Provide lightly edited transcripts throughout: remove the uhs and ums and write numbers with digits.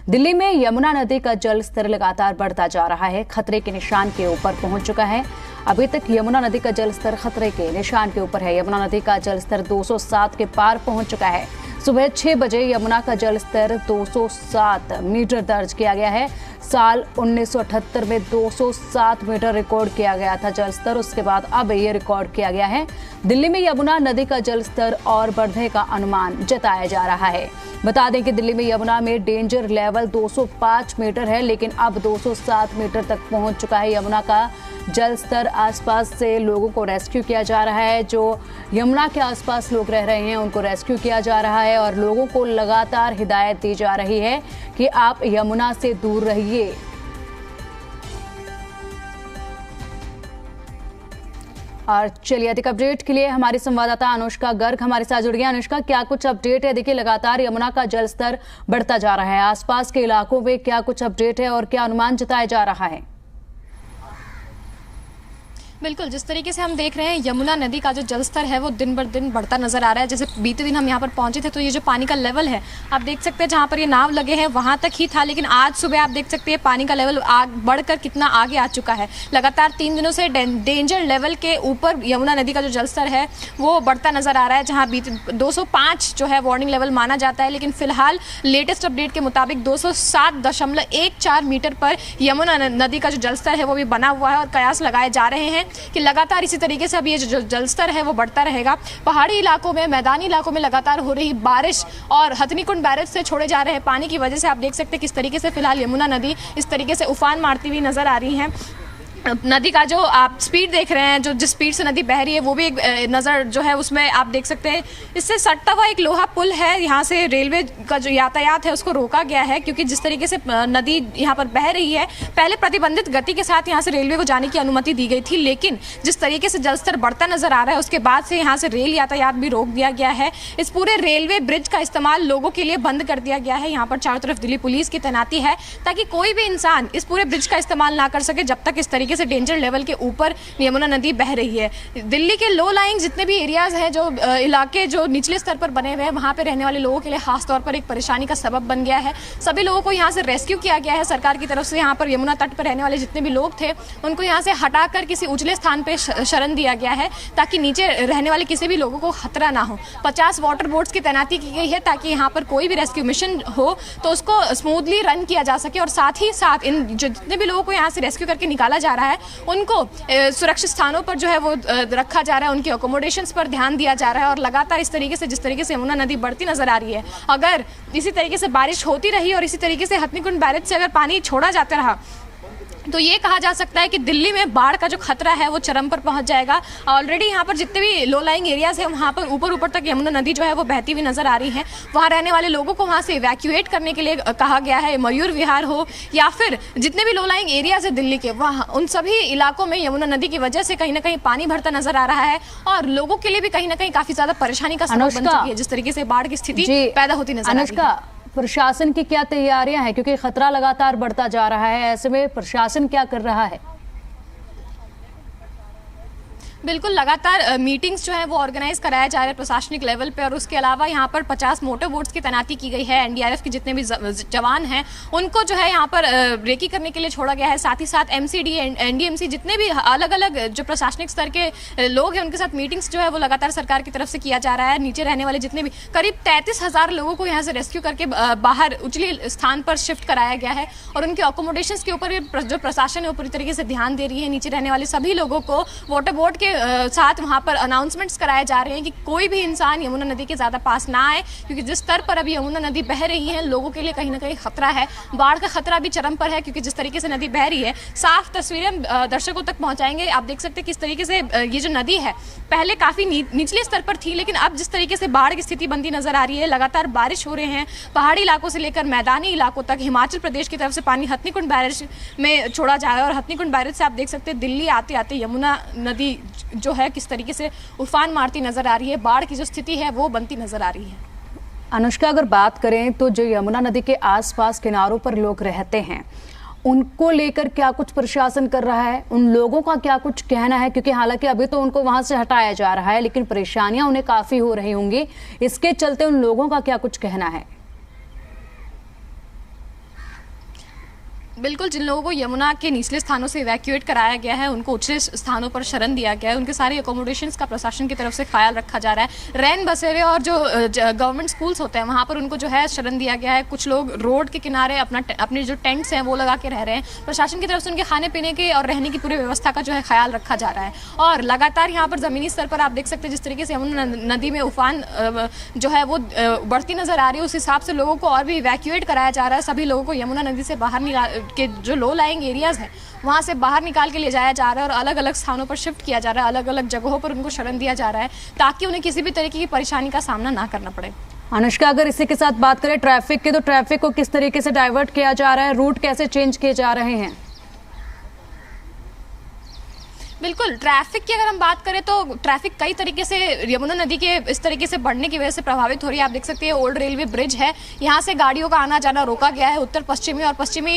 दिल्ली में यमुना नदी का जल स्तर लगातार बढ़ता जा रहा है, खतरे के निशान के ऊपर पहुंच चुका है। अभी तक यमुना नदी का जल स्तर खतरे के निशान के ऊपर है। यमुना नदी का जल स्तर 207 के पार पहुंच चुका है। सुबह 6 बजे यमुना का जल स्तर 207 मीटर दर्ज किया गया है। साल 1978 में 207 मीटर रिकॉर्ड किया गया था जल स्तर। उसके बाद अब ये रिकॉर्ड किया गया है। दिल्ली में यमुना नदी का जल स्तर और बढ़ने का अनुमान जताया जा रहा है। बता दें कि दिल्ली में यमुना में डेंजर लेवल 205 मीटर है, लेकिन अब 207 मीटर तक पहुंच चुका है यमुना का जल स्तर। आसपास से लोगों को रेस्क्यू किया जा रहा है। जो यमुना के आसपास लोग रह रहे हैं उनको रेस्क्यू किया जा रहा है और लोगों को लगातार हिदायत दी जा रही है कि आप यमुना से दूर रहिए। और चलिए अधिक अपडेट के लिए हमारी संवाददाता अनुष्का गर्ग हमारे साथ जुड़ गई। अनुष्का, क्या कुछ अपडेट है? देखिए लगातार यमुना का जल स्तर बढ़ता जा रहा है। आसपास के इलाकों में क्या कुछ अपडेट है और क्या अनुमान जताया जा रहा है? बिल्कुल, जिस तरीके से हम देख रहे हैं यमुना नदी का जो जलस्तर है वो दिन बर दिन बढ़ता नजर आ रहा है। जैसे बीते दिन हम यहाँ पर पहुंचे थे तो ये जो पानी का लेवल है आप देख सकते हैं, जहाँ पर ये नाव लगे हैं वहाँ तक ही था, लेकिन आज सुबह आप देख सकते हैं पानी का लेवल बढ़कर कितना आगे आ चुका है। लगातार 3 दिनों से डेंजर लेवल के ऊपर यमुना नदी का जो जलस्तर है वो बढ़ता नजर आ रहा है। जहाँ बीते 205 जो है वार्निंग लेवल माना जाता है, लेकिन फिलहाल लेटेस्ट अपडेट के मुताबिक 207.14 मीटर पर यमुना नदी का जो जलस्तर है वो भी बना हुआ है और कयास लगाए जा रहे हैं कि लगातार इसी तरीके से अब ये जो जलस्तर है वो बढ़ता रहेगा। पहाड़ी इलाकों में, मैदानी इलाकों में लगातार हो रही बारिश और हथनीकुंड बैरेज से छोड़े जा रहे पानी की वजह से आप देख सकते हैं किस तरीके से फिलहाल यमुना नदी इस तरीके से उफान मारती हुई नजर आ रही है। नदी का जो आप स्पीड देख रहे हैं, जो जिस स्पीड से नदी बह रही है वो भी एक नज़र जो है उसमें आप देख सकते हैं। इससे सटता हुआ एक लोहा पुल है, यहाँ से रेलवे का जो यातायात है उसको रोका गया है क्योंकि जिस तरीके से नदी यहाँ पर बह रही है, पहले प्रतिबंधित गति के साथ यहाँ से रेलवे को जाने की अनुमति दी गई थी, लेकिन जिस तरीके से जलस्तर बढ़ता नजर आ रहा है उसके बाद से यहाँ से रेल यातायात भी रोक दिया गया है। इस पूरे रेलवे ब्रिज का इस्तेमाल लोगों के लिए बंद कर दिया गया है। यहाँ पर चारों तरफ दिल्ली पुलिस की तैनाती है ताकि कोई भी इंसान इस पूरे ब्रिज का इस्तेमाल ना कर सके जब तक इस तरीके से डेंजर लेवल के ऊपर यमुना नदी बह रही है। दिल्ली के लो लाइंग जितने भी एरियाज हैं, जो इलाके जो निचले स्तर पर बने हुए हैं, वहां पे रहने वाले लोगों के लिए खास तौर पर एक परेशानी का सबब बन गया है। सभी लोगों को यहां से रेस्क्यू किया गया है सरकार की तरफ से। यहां पर यमुना तट पर रहने वाले जितने भी लोग थे उनको यहां से हटाकर किसी उजले स्थान पर शरण दिया गया है ताकि नीचे रहने वाले किसी भी लोगों को खतरा ना हो। 50 वाटर बोट्स की तैनाती की गई है ताकि यहाँ पर कोई भी रेस्क्यू मिशन हो तो उसको स्मूथली रन किया जा सके और साथ ही साथ इन जो जितने भी लोगों को यहाँ से रेस्क्यू करके निकाला जा रहा है उनको सुरक्षित स्थानों पर जो है वो रखा जा रहा है, उनके अकोमोडेशंस पर ध्यान दिया जा रहा है। और लगातार इस तरीके से जिस तरीके से यमुना नदी बढ़ती नजर आ रही है, अगर इसी तरीके से बारिश होती रही और इसी तरीके से हथनीकुंड बैरेज से अगर पानी छोड़ा जाता रहा तो ये कहा जा सकता है कि दिल्ली में बाढ़ का जो खतरा है वो चरम पर पहुंच जाएगा। ऑलरेडी यहाँ पर जितने भी लो लाइंग एरियाज हैं वहाँ पर ऊपर तक यमुना नदी जो है वो बहती हुई नजर आ रही है। वहाँ रहने वाले लोगों को वहाँ से इवैक्यूएट करने के लिए कहा गया है। मयूर विहार हो या फिर जितने भी लो लाइंग एरियाज है दिल्ली के, वहाँ उन सभी इलाकों में यमुना नदी की वजह से कहीं ना कहीं पानी भरता नजर आ रहा है और लोगों के लिए भी कहीं ना कहीं काफी ज्यादा परेशानी का सबब बन चुकी है जिस तरीके से बाढ़ की स्थिति पैदा होती नजर आ रही है। प्रशासन की क्या तैयारियां हैं, क्योंकि खतरा लगातार बढ़ता जा रहा है, ऐसे में प्रशासन क्या कर रहा है? बिल्कुल, लगातार मीटिंग्स जो है वो ऑर्गेनाइज कराया जा रहा है प्रशासनिक लेवल पे और उसके अलावा यहाँ पर 50 मोटर बोट्स की तैनाती की गई है। एनडीआरएफ के जितने भी जवान हैं उनको जो है यहाँ पर रेकी करने के लिए छोड़ा गया है। साथ ही साथ एमसीडी, एनडीएमसी, जितने भी अलग अलग जो प्रशासनिक स्तर के लोग हैं उनके साथ मीटिंग्स जो है वो लगातार सरकार की तरफ से किया जा रहा है। नीचे रहने वाले जितने भी करीब 33,000 लोगों को यहाँ से रेस्क्यू करके बाहर उचली स्थान पर शिफ्ट कराया गया है और उनके अकोमोडेशंस के ऊपर जो प्रशासन है वो पूरी तरीके से ध्यान दे रही है। नीचे रहने वाले सभी लोगों को वाटर बोट के साथ वहां पर अनाउंसमेंट्स कराए जा रहे हैं कि कोई भी इंसान यमुना नदी के ज्यादा पास ना आए, क्योंकि जिस स्तर पर अभी यमुना नदी बह रही है लोगों के लिए कहीं ना कहीं खतरा है। बाढ़ का खतरा भी चरम पर है क्योंकि जिस तरीके से नदी बह रही है, साफ तस्वीरें दर्शकों तक पहुंचाएंगे। आप देख सकते हैं किस तरीके से ये जो नदी है पहले काफी निचले स्तर पर थी, लेकिन अब जिस तरीके से बाढ़ की स्थिति बनती नजर आ रही है, लगातार बारिश हो रहे हैं। पहाड़ी इलाकों से लेकर मैदानी इलाकों तक हिमाचल प्रदेश की तरफ से पानी हथनीकुंड बैरेज में छोड़ा जा रहा है और हथनीकुंड बैरेज से आप देख सकते हैं दिल्ली आते आते यमुना नदी जो है किस तरीके से उफान मारती नजर आ रही है। बाढ़ की जो स्थिति है वो बनती नजर आ रही है। अनुष्का, अगर बात करें तो जो यमुना नदी के आसपास किनारों पर लोग रहते हैं उनको लेकर क्या कुछ प्रशासन कर रहा है? उन लोगों का क्या कुछ कहना है? क्योंकि हालांकि अभी तो उनको वहां से हटाया जा रहा है, लेकिन परेशानियां उन्हें काफी हो रही होंगी। इसके चलते उन लोगों का क्या कुछ कहना है? बिल्कुल, जिन लोगों को यमुना के निचले स्थानों से इवैक्यूएट कराया गया है, उनको ऊंचे स्थानों पर शरण दिया गया है, उनके सारे अकोमोडेशंस का प्रशासन की तरफ से ख्याल रखा जा रहा है। रैन बसेरे और जो गवर्नमेंट स्कूल्स होते हैं वहाँ पर उनको जो है शरण दिया गया है। कुछ लोग रोड के किनारे अपने जो टेंट्स हैं वो लगा के रह रहे हैं। प्रशासन की तरफ से उनके खाने पीने के और रहने की पूरी व्यवस्था का जो है ख्याल रखा जा रहा है। और लगातार यहाँ पर ज़मीनी स्तर पर आप देख सकते हैं जिस तरीके से यमुना नदी में उफान जो है वो बढ़ती नज़र आ रही है, उस हिसाब से लोगों को और भी इवैक्यूएट कराया जा रहा है। सभी लोगों को यमुना नदी से बाहर निकाल के जो लो लाइंग एरियाज़ हैं वहाँ से बाहर निकाल के ले जाया जा रहा है और अलग अलग स्थानों पर शिफ्ट किया जा रहा है, अलग अलग जगहों पर उनको शरण दिया जा रहा है ताकि उन्हें किसी भी तरीके की परेशानी का सामना ना करना पड़े। अनुष्का, अगर इसी के साथ बात करें ट्रैफिक की, तो ट्रैफिक को किस तरीके से डाइवर्ट किया जा रहा है, रूट कैसे चेंज किए जा रहे हैं? बिल्कुल, ट्रैफिक की अगर हम बात करें तो ट्रैफिक कई तरीके से यमुना नदी के इस तरीके से बढ़ने की वजह से प्रभावित हो रही है। आप देख सकते हैं ओल्ड रेलवे ब्रिज है, यहाँ से गाड़ियों का आना जाना रोका गया है। उत्तर पश्चिमी और पश्चिमी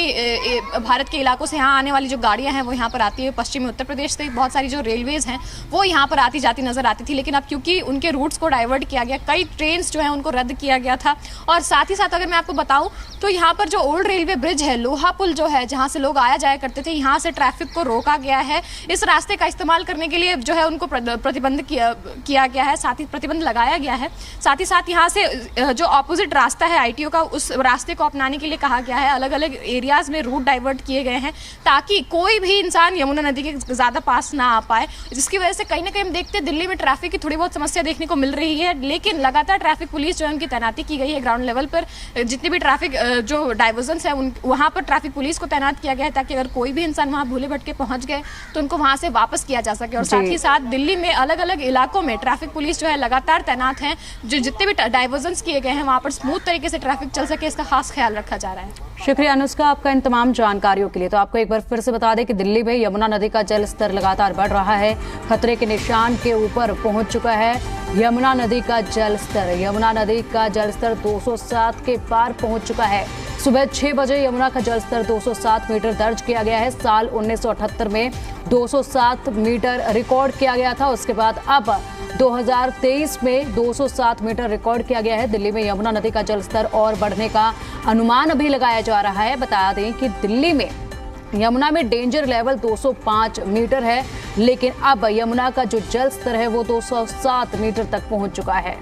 भारत के इलाकों से यहाँ आने वाली जो गाड़ियाँ हैं वो यहाँ पर आती है। पश्चिमी उत्तर प्रदेश से बहुत सारी जो रेलवेज़ हैं वो यहाँ पर आती जाती नजर आती थी, लेकिन अब क्योंकि उनके रूट्स को डाइवर्ट किया गया, कई ट्रेन जो है उनको रद्द किया गया था। और साथ ही साथ अगर मैं आपको बताऊँ तो यहाँ पर जो ओल्ड रेलवे ब्रिज है, लोहा पुल जो है जहाँ से लोग आया जाया करते थे, यहाँ से ट्रैफिक को रोका गया है। इस रास्ते का इस्तेमाल करने के लिए जो है उनको प्रतिबंध किया गया है, साथ ही प्रतिबंध लगाया गया है। साथ ही साथ यहाँ से जो ऑपोजिट रास्ता है आईटीओ का, उस रास्ते को अपनाने के लिए कहा गया है। अलग अलग एरियाज में रूट डाइवर्ट किए गए हैं ताकि कोई भी इंसान यमुना नदी के ज़्यादा पास ना आ पाए, जिसकी वजह से कहीं ना कहीं हम देखते हैं दिल्ली में ट्रैफिक की थोड़ी बहुत समस्या देखने को मिल रही है। लेकिन लगातार ट्रैफिक पुलिस जो है उनकी तैनाती की गई है ग्राउंड लेवल पर। जितने भी ट्रैफिक जो डाइवर्जन्स है वहाँ पर ट्रैफिक पुलिस को तैनात किया गया है ताकि अगर कोई भी इंसान वहाँ भूले भटके पहुँच गए तो उनको वहाँ से वापस किया जा सके। और साथ ही साथ दिल्ली में अलग अलग इलाकों में ट्रैफिक पुलिस जो है लगातार तैनात हैं, जो जितने भी डाइवर्जन्स किए गए हैं वहाँ पर स्मूथ तरीके से ट्रैफिक चल सके, इसका खास ख्याल रखा जा रहा है। शुक्रिया अनुष्का आपका इन तमाम जानकारियों के लिए। तो आपको एक बार फिर से बता दें कि दिल्ली में यमुना नदी का जल स्तर लगातार बढ़ रहा है, खतरे के निशान के ऊपर पहुंच चुका है। यमुना नदी का जल स्तर 207 के पार पहुंच चुका है। सुबह 6 बजे यमुना का जल स्तर 207 मीटर दर्ज किया गया है। साल 1978 में 207 मीटर रिकॉर्ड किया गया था, उसके बाद अब 2023 में 207 मीटर रिकॉर्ड किया गया है। दिल्ली में यमुना नदी का जल स्तर और बढ़ने का अनुमान अभी लगाया जा रहा है। बता दें कि दिल्ली में यमुना में डेंजर लेवल 205 मीटर है, लेकिन अब यमुना का जो जल स्तर है वो 207 मीटर तक पहुंच चुका है।